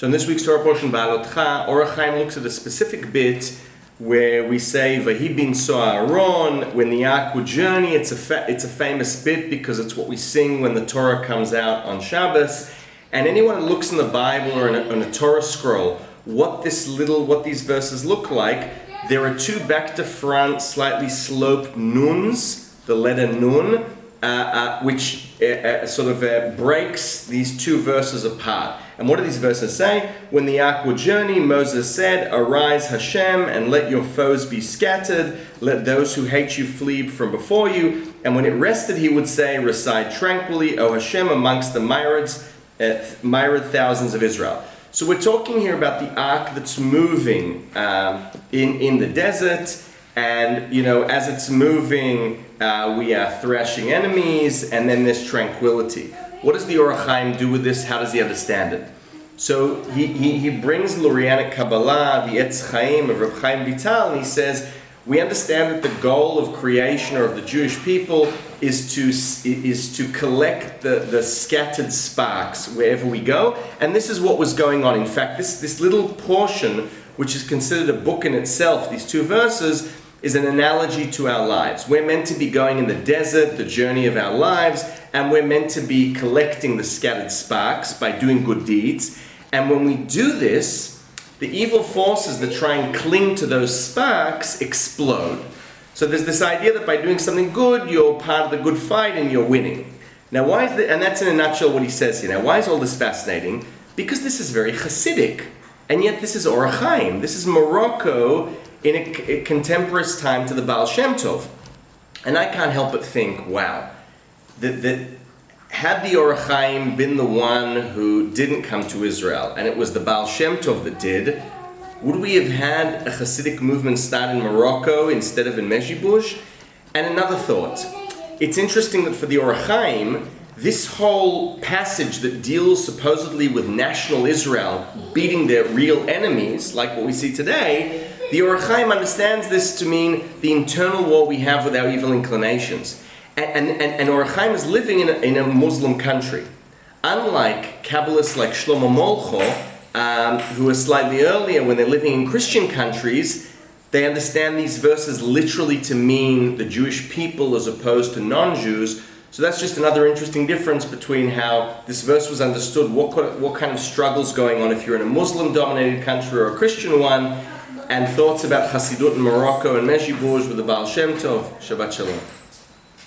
So in this week's Torah portion, Beha'alotkha, ha-Hayyim looks at a specific bit where we say, Vahi bin Aaron, when the ark would journey. It's a famous bit because it's what we sing when the Torah comes out on Shabbos. And anyone who looks in the Bible or in a Torah scroll, what these verses look like, there are two back to front, slightly sloped nuns, the letter nun, which breaks these two verses apart. And what do these verses say? When the ark would journey, Moses said, "Arise, Hashem, and let your foes be scattered. Let those who hate you flee from before you." And when it rested, he would say, "Reside tranquilly, O Hashem, amongst the myriad thousands of Israel." So we're talking here about the ark that's moving in the desert. And, as it's moving, we are thrashing enemies, and then there's tranquility. What does the ha-Hayyim do with this? How does he understand it? So he brings Lurianic Kabbalah, the ha-Hayyim of Reb Chaim Vital, and he says, we understand that the goal of creation or of the Jewish people is to collect the scattered sparks wherever we go. And this is what was going on. In fact, this little portion, which is considered a book in itself, these two verses, is an analogy to our lives. We're meant to be going in the desert, the journey of our lives, and we're meant to be collecting the scattered sparks by doing good deeds. And when we do this, the evil forces that try and cling to those sparks explode. So there's this idea that by doing something good, you're part of the good fight and you're winning. Now why is that? And that's in a nutshell what he says here. Now why is all this fascinating? Because this is very Hasidic. And yet this is ha-Hayyim. This is Morocco in a contemporaneous time to the Baal Shem Tov. And I can't help but think, wow, that had the ha-Hayyim been the one who didn't come to Israel, and it was the Baal Shem Tov that did, would we have had a Hasidic movement start in Morocco instead of in Mezhibush? And another thought, it's interesting that for the ha-Hayyim, this whole passage that deals supposedly with national Israel beating their real enemies, like what we see today, the ha-Hayyim understands this to mean the internal war we have with our evil inclinations. And ha-Hayyim is living in a Muslim country. Unlike Kabbalists like Shlomo Molcho, who are slightly earlier, when they're living in Christian countries, they understand these verses literally to mean the Jewish people as opposed to non-Jews. So that's just another interesting difference between how this verse was understood, what kind of struggles going on if you're in a Muslim-dominated country or a Christian one, and thoughts about Hasidut in Morocco and Mezhibush with the Baal Shem Tov. Shabbat Shalom.